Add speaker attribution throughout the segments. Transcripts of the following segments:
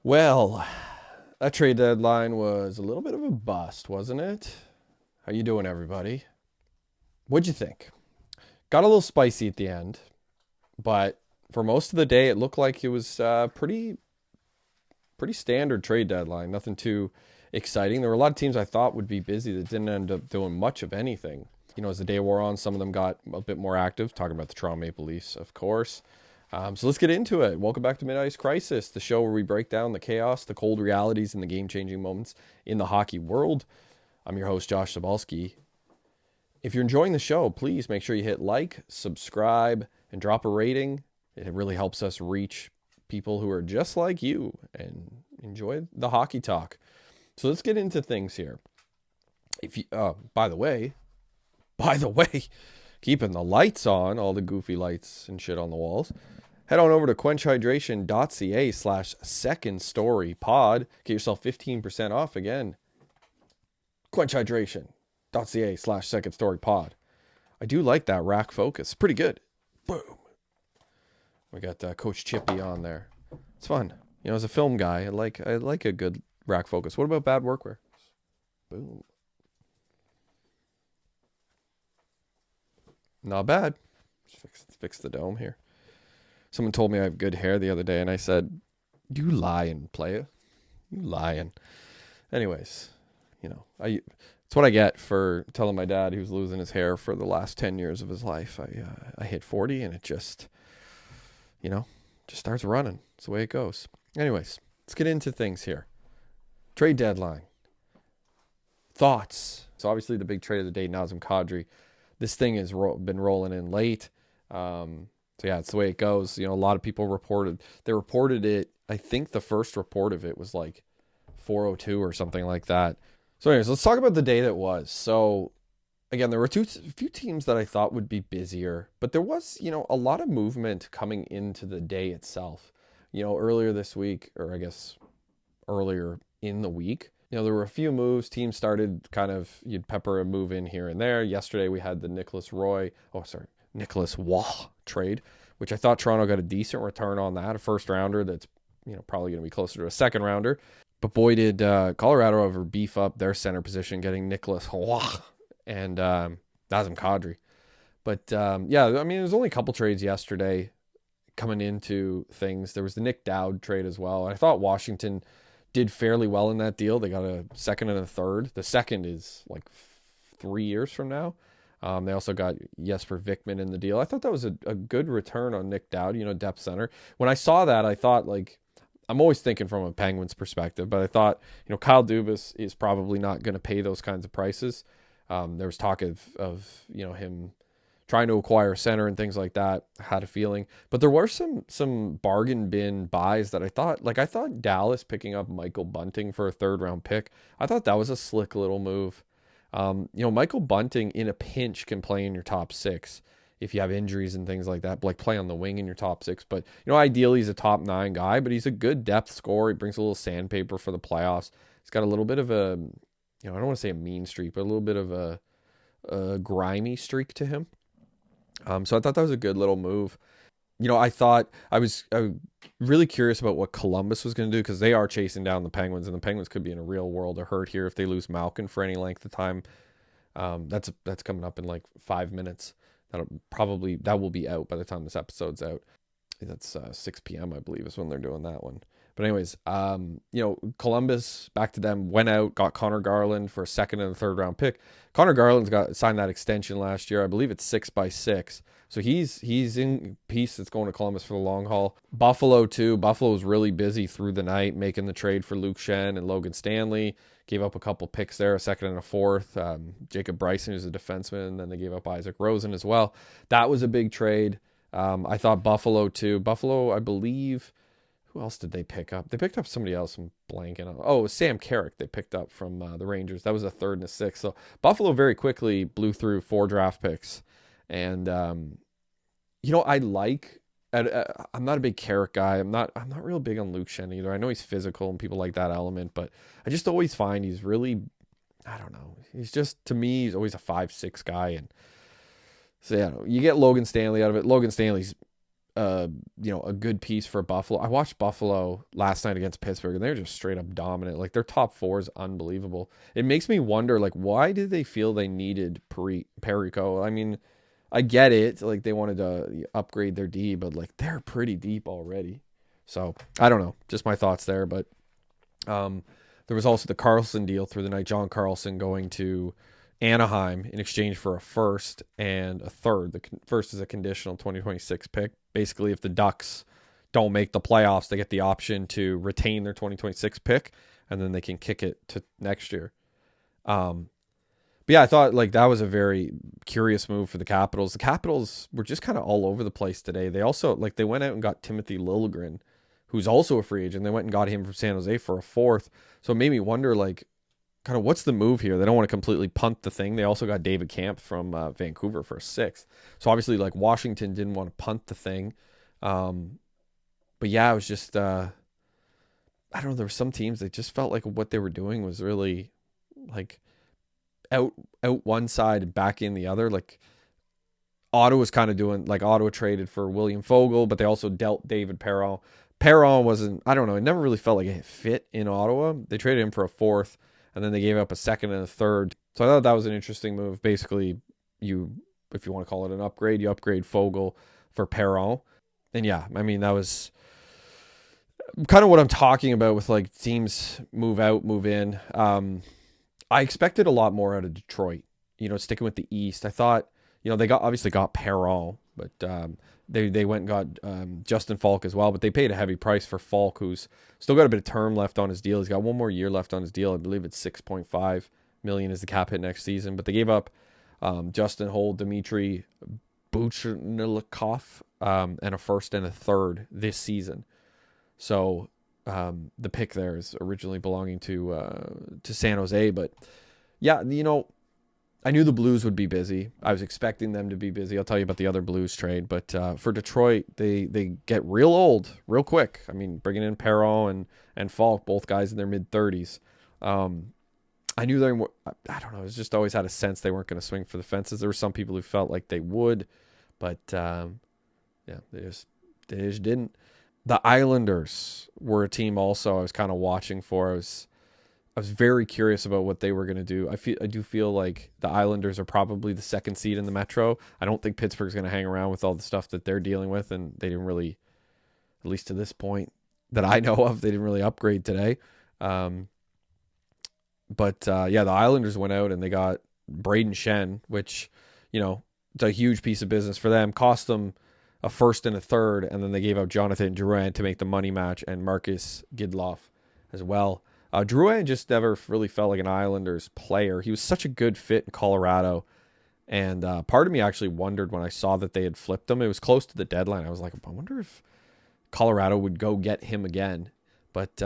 Speaker 1: Well, that trade deadline was a little bit of a bust, wasn't it? How you doing, everybody? What'd you think? Got a little spicy at the end, but for most of the day, it looked like it was pretty standard trade deadline. Nothing too exciting. There were a lot of teams I thought would be busy that didn't end up doing much of anything. As the day wore on, some of them got a bit more active. Talking about the Toronto Maple Leafs, of course. So let's get into it. Welcome back to Mid-Ice Crisis, the show where we break down the chaos, the cold realities, and the game-changing moments in the hockey world. I'm your host, Josh Cybulski. If you're enjoying the show, please make sure you hit like, subscribe, and drop a rating. It really helps us reach people who are just like you and enjoy the hockey talk. So let's get into things here. If you, by the way, keeping the lights on, all the goofy lights and shit on the walls. Head on over to quenchhydration.ca/second-story-pod. Get yourself 15% off again. quenchhydration.ca/second-story-pod. I do like that rack focus. Pretty good. Boom. We got Coach Chippy on there. It's fun. As a film guy, I like a good rack focus. What about bad workwear? Boom. Not bad. Fix the dome here. Someone told me I have good hair the other day, and I said, "You lying, playa. You lying." Anyways, it's what I get for telling my dad he was losing his hair for the last 10 years of his life. I hit 40, and it just starts running. It's the way it goes. Anyways, let's get into things here. Trade deadline. Thoughts. So obviously the big trade of the day, Nazem Kadri. This thing has been rolling in late. So yeah, it's the way it goes. A lot of people reported it. I think the first report of it was like 4:02 or something like that. So anyways, let's talk about the day that was. So again, there were a few teams that I thought would be busier, but there was, a lot of movement coming into the day itself. Earlier this week, or I guess earlier in the week, there were a few moves. Teams started you'd pepper a move in here and there. Yesterday we had the Nicholas Waugh trade, which I thought Toronto got a decent return on that. A first rounder that's, probably going to be closer to a second rounder. But boy, did Colorado ever beef up their center position, getting Nicholas Waugh and Nazem Kadri. But there's only a couple trades yesterday coming into things. There was the Nick Dowd trade as well. I thought Washington did fairly well in that deal. They got a second and a third. The second is like 3 years from now. They also got Jesper Vikman in the deal. I thought that was a good return on Nick Dowd, depth center. When I saw that, I thought, I'm always thinking from a Penguins perspective, but I thought, Kyle Dubas is probably not going to pay those kinds of prices. There was talk of him trying to acquire a center and things like that. I had a feeling. But there were some bargain bin buys that I thought Dallas picking up Michael Bunting for a third-round pick. I thought that was a slick little move. Michael Bunting in a pinch can play in your top six if you have injuries and things like that, like play on the wing in your top six. But, ideally he's a top 9 guy, but he's a good depth scorer. He brings a little sandpaper for the playoffs. He's got a little bit of a, I don't want to say a mean streak, but a little bit of a grimy streak to him. So I thought that was a good little move. I thought I was really curious about what Columbus was going to do, because they are chasing down the Penguins, and the Penguins could be in a real world of hurt here if they lose Malkin for any length of time. That's coming up in like 5 minutes. That will be out by the time this episode's out. That's 6 p.m. I believe is when they're doing that one. But anyways, Columbus, back to them, went out, got Connor Garland for a second and a third round pick. Connor Garland's signed that extension last year. I believe it's 6x6. So he's in piece that's going to Columbus for the long haul. Buffalo too. Buffalo was really busy through the night making the trade for Luke Shen and Logan Stanley. Gave up a couple picks there, a second and a fourth. Jacob Bryson, who's a defenseman, and then they gave up Isaac Rosen as well. That was a big trade. I thought Buffalo too. Buffalo, I believe. Who else did they pick up? They picked up somebody else. I'm blanking on. Oh, it was Sam Carrick they picked up from the Rangers. That was a third and a sixth. So Buffalo very quickly blew through 4 draft picks. And, I'm not a big Carrick guy. I'm not real big on Luke Shen either. I know he's physical and people like that element, but I just always find he's really, I don't know. He's just, to me, he's always a 5'6" guy. And so, yeah, you get Logan Stanley out of it. Logan Stanley's a good piece for Buffalo. I watched Buffalo last night against Pittsburgh, and they're just straight up dominant. Like, their top four is unbelievable. It makes me wonder, like, why did they feel they needed Perico? I mean, I get it. Like, they wanted to upgrade their D, but like, they're pretty deep already. So I don't know. Just my thoughts there. But there was also the Carlson deal through the night. John Carlson going to Anaheim in exchange for a first and a third. The first is a conditional 2026 pick. Basically, if the Ducks don't make the playoffs, they get the option to retain their 2026 pick, and then they can kick it to next year. But yeah, I thought like that was a very curious move for the Capitals. The Capitals were just kind of all over the place today. They also they went out and got Timothy Liljegren, who's also a free agent. They went and got him from San Jose for a fourth. So it made me wonder, like, kind of what's the move here? They don't want to completely punt the thing. They also got David Kampf from Vancouver for a sixth. So obviously, like, Washington didn't want to punt the thing. But yeah, it was just, I don't know. There were some teams that just felt like what they were doing was really like out one side and back in the other. Like, Ottawa's kind of doing, like, Ottawa traded for William Fogle, but they also dealt David Perron. Perron wasn't, I don't know, it never really felt like it fit in Ottawa. They traded him for a fourth, and then they gave up a second and a third. So I thought that was an interesting move. Basically, if you want to call it an upgrade, you upgrade Fogle for Perron. And yeah, I mean, that was kind of what I'm talking about with, like, teams move out, move in. I expected a lot more out of Detroit, sticking with the East. I thought, they obviously got Perron, but they went and got Justin Falk as well, but they paid a heavy price for Falk, who's still got a bit of term left on his deal. He's got one more year left on his deal. I believe it's $6.5 million is the cap hit next season, but they gave up Justin Holl, Dmitry Buchnilikov, and a first and a third this season. So the pick there is originally belonging to San Jose, but yeah, I knew the Blues would be busy. I was expecting them to be busy. I'll tell you about the other Blues trade. But for Detroit, they get real old real quick. I mean, bringing in Perron and Falk, both guys in their mid-30s. I knew they were, I don't know, it's just always had a sense they weren't going to swing for the fences. There were some people who felt like they would, but yeah, they just didn't. The Islanders were a team also I was kind of watching for. I was very curious about what they were going to do. I do feel like the Islanders are probably the second seed in the Metro. I don't think Pittsburgh's going to hang around with all the stuff that they're dealing with, and they didn't really, at least to this point that I know of, they didn't really upgrade today. But yeah, the Islanders went out and they got Braden Shen, which, it's a huge piece of business for them. Cost them a first and a third, and then they gave out Jonathan Drouin to make the money match and Marcus Gidloff as well. Drouin just never really felt like an Islanders player. He was such a good fit in Colorado. And part of me actually wondered when I saw that they had flipped him. It was close to the deadline. I was like, I wonder if Colorado would go get him again. But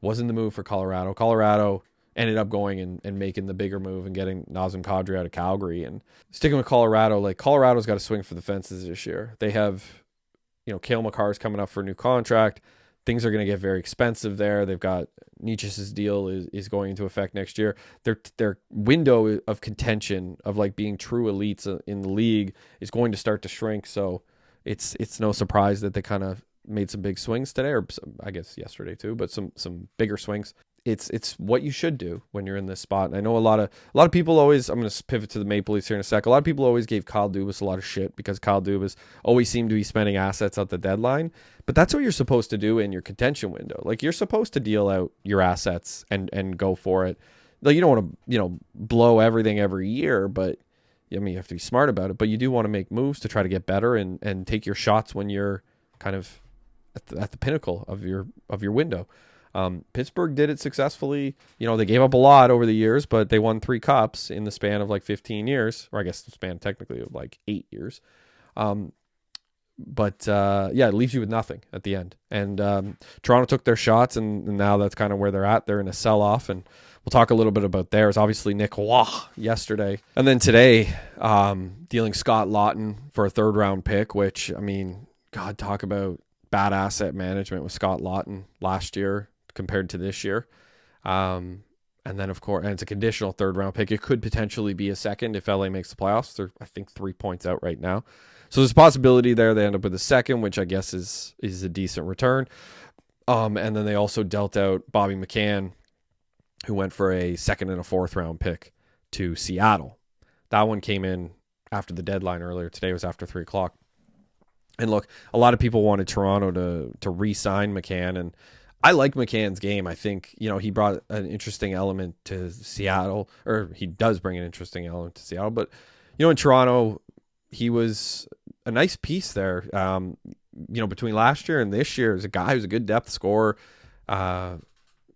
Speaker 1: wasn't the move for Colorado. Colorado ended up going and making the bigger move and getting Nazem Kadri out of Calgary. And sticking with Colorado, like, Colorado's got to swing for the fences this year. They have, Cale Makar's coming up for a new contract. Things are going to get very expensive there. They've got Nietzsche's deal is going into effect next year. Their window of contention of, like, being true elites in the league is going to start to shrink. So it's no surprise that they kind of made some big swings today, or I guess yesterday too, but some bigger swings. It's what you should do when you're in this spot. And I know a lot of people always, I'm going to pivot to the Maple Leafs here in a sec. A lot of people always gave Kyle Dubas a lot of shit because Kyle Dubas always seemed to be spending assets at the deadline. But that's what you're supposed to do in your contention window. Like, you're supposed to deal out your assets and go for it. Like, you don't want to, blow everything every year, but I mean, you have to be smart about it. But you do want to make moves to try to get better and take your shots when you're kind of at the pinnacle of your window. Pittsburgh did it successful. They gave up a lot over the years, but they won 3 cups in the span of like 15 years, or I guess the span technically of like 8 years. But yeah, it leaves you with nothing at the end. And Toronto took their shots, and now that's kind of where they're at. They're in a sell-off, and we'll talk a little bit about theirs. Obviously, Nick Waugh yesterday. And then today, dealing Scott Laughton for a third-round pick, which, I mean, God, talk about bad asset management with Scott Laughton last year compared to this year. And then, of course, and it's a conditional third round pick. It could potentially be a second if LA makes the playoffs. They're, I think, 3 points out right now. So there's a possibility there they end up with a second, which I guess is a decent return. And then they also dealt out Bobby McCann, who went for a second and a fourth round pick to Seattle. That one came in after the deadline earlier. Today was after 3 o'clock. And look, a lot of people wanted Toronto to re-sign McCann, and I like McCann's game. I think, he brought an interesting element to Seattle, or he does bring an interesting element to Seattle. But, in Toronto, he was a nice piece there. Between last year and this year, as a guy who's a good depth scorer.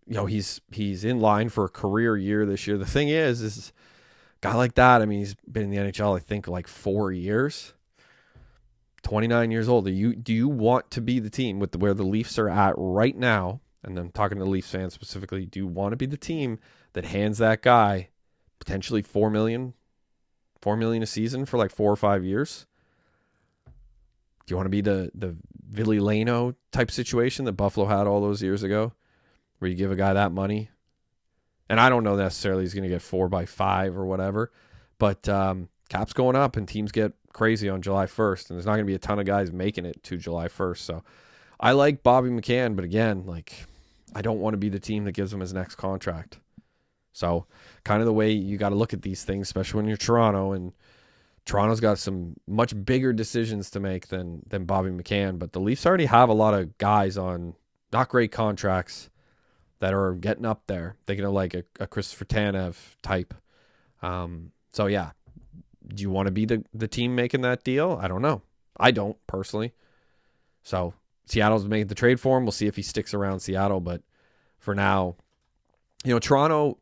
Speaker 1: He's in line for a career year this year. The thing is a guy like that, I mean, he's been in the NHL, I think, like 4 years. 29 years old. Do you want to be the team with where the Leafs are at right now? And I'm talking to Leafs fans specifically. Do you want to be the team that hands that guy potentially $4 million a season for like 4 or 5 years? Do you want to be the Ville Leno type situation that Buffalo had all those years ago, where you give a guy that money? And I don't know necessarily he's going to get 4 by 5 or whatever, but cap's going up and teams get crazy on July 1st, and there's not going to be a ton of guys making it to July 1st. So I like Bobby McCann, but again, I don't want to be the team that gives him his next contract. So kind of the way you got to look at these things, especially when you're Toronto, and Toronto's got some much bigger decisions to make than Bobby McCann, but the Leafs already have a lot of guys on not great contracts that are getting up there. Thinking of like a Christopher Tanev type. So yeah, do you want to be the team making that deal? I don't know. I don't, personally. So Seattle's made the trade for him. We'll see if he sticks around Seattle. But for now, Toronto,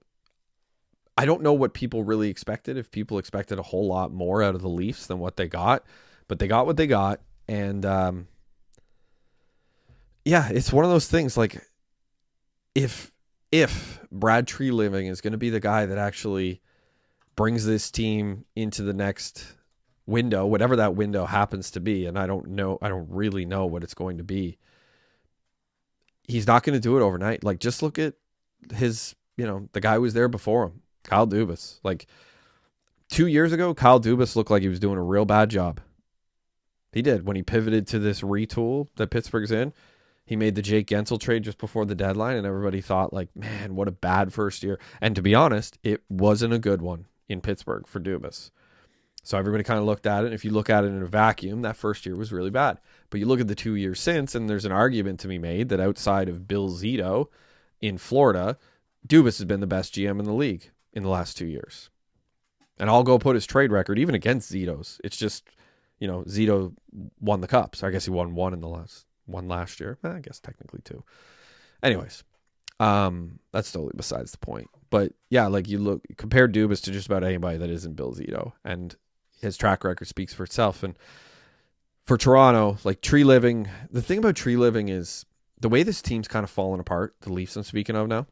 Speaker 1: I don't know what people really expected. If people expected a whole lot more out of the Leafs than what they got. But they got what they got. And it's one of those things. Like, if Brad Treliving is going to be the guy that actually brings this team into the next window, whatever that window happens to be, and I don't really know what it's going to be. He's not going to do it overnight. Like, just look at his, the guy who was there before him, Kyle Dubas. Like, 2 years ago, Kyle Dubas looked like he was doing a real bad job. He did. When he pivoted to this retool that Pittsburgh's in, he made the Jake Gensel trade just before the deadline, and everybody thought, like, man, what a bad first year. And to be honest, it wasn't a good one in Pittsburgh for Dubas. So everybody kind of looked at it. And if you look at it in a vacuum, that first year was really bad. But you look at the 2 years since, and there's an argument to be made that outside of Bill Zito in Florida, Dubas has been the best GM in the league in the last 2 years. And I'll go put his trade record even against Zito's. It's just, Zito won the cups. I guess he won one last year. I guess technically 2. Anyways, that's totally besides the point. But yeah, like, you compare Dubas to just about anybody that isn't Bill Zito, and his track record speaks for itself. And for Toronto, like, Treliving, the thing about Treliving is the way this team's kind of fallen apart, the Leafs I'm speaking of now,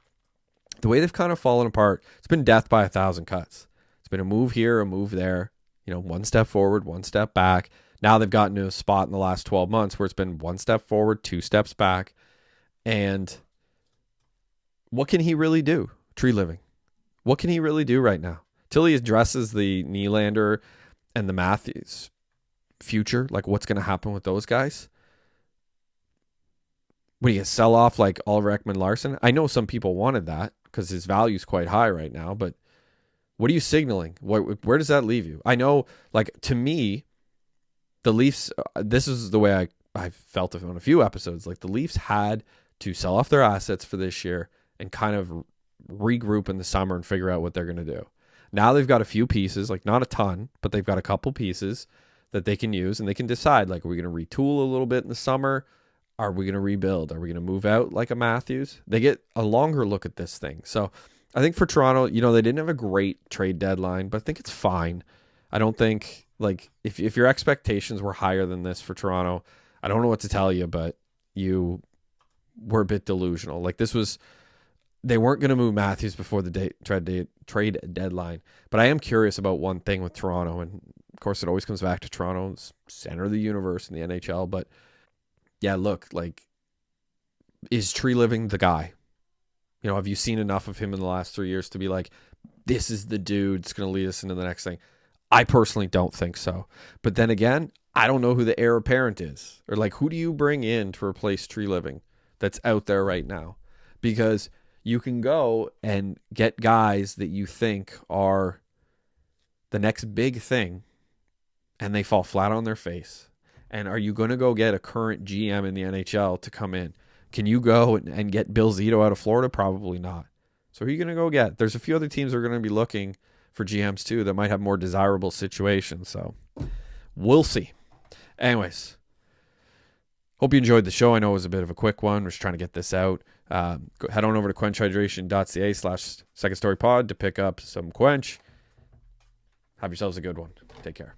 Speaker 1: the way they've kind of fallen apart, it's been death by 1,000 cuts. It's been a move here, a move there, one step forward, one step back. Now they've gotten to a spot in the last 12 months where it's been 1 step forward, 2 steps back. And what can he really do? Treliving. What can he really do right now? Till he addresses the Nylander and the Matthews future, like, what's going to happen with those guys? When you sell off like Oliver Ekman-Larsson, I know some people wanted that because his value is quite high right now, but what are you signaling? Where does that leave you? I know, like, to me, the Leafs, this is the way I felt it on a few episodes. Like, the Leafs had to sell off their assets for this year and kind of regroup in the summer and figure out what they're going to do. Now they've got a few pieces, like, not a ton, but they've got a couple pieces that they can use, and they can decide, like, are we going to retool a little bit in the summer? Are we going to rebuild? Are we going to move out like a Matthews? They get a longer look at this thing. So I think for Toronto, they didn't have a great trade deadline, but I think it's fine. I don't think, like, if your expectations were higher than this for Toronto, I don't know what to tell you, but you were a bit delusional. Like, they weren't going to move Matthews before the trade deadline. But I am curious about one thing with Toronto, and of course it always comes back to Toronto, it's center of the universe in the NHL. But yeah, look, like, is Treliving the guy? Have you seen enough of him in the last 3 years to be like, this is the dude that's going to lead us into the next thing? I personally don't think so. But then again, I don't know who the heir apparent is. Or like, who do you bring in to replace Tree Living that's out there right now? Because you can go and get guys that you think are the next big thing, and they fall flat on their face. And are you going to go get a current GM in the NHL to come in? Can you go and get Bill Zito out of Florida? Probably not. So who are you going to go get? There's a few other teams that are going to be looking for GMs too that might have more desirable situations. So we'll see. Anyways, hope you enjoyed the show. I know it was a bit of a quick one. We're just trying to get this out. Head on over to quenchhydration.ca/secondstorypod to pick up some Cwench. Have yourselves a good one. Take care.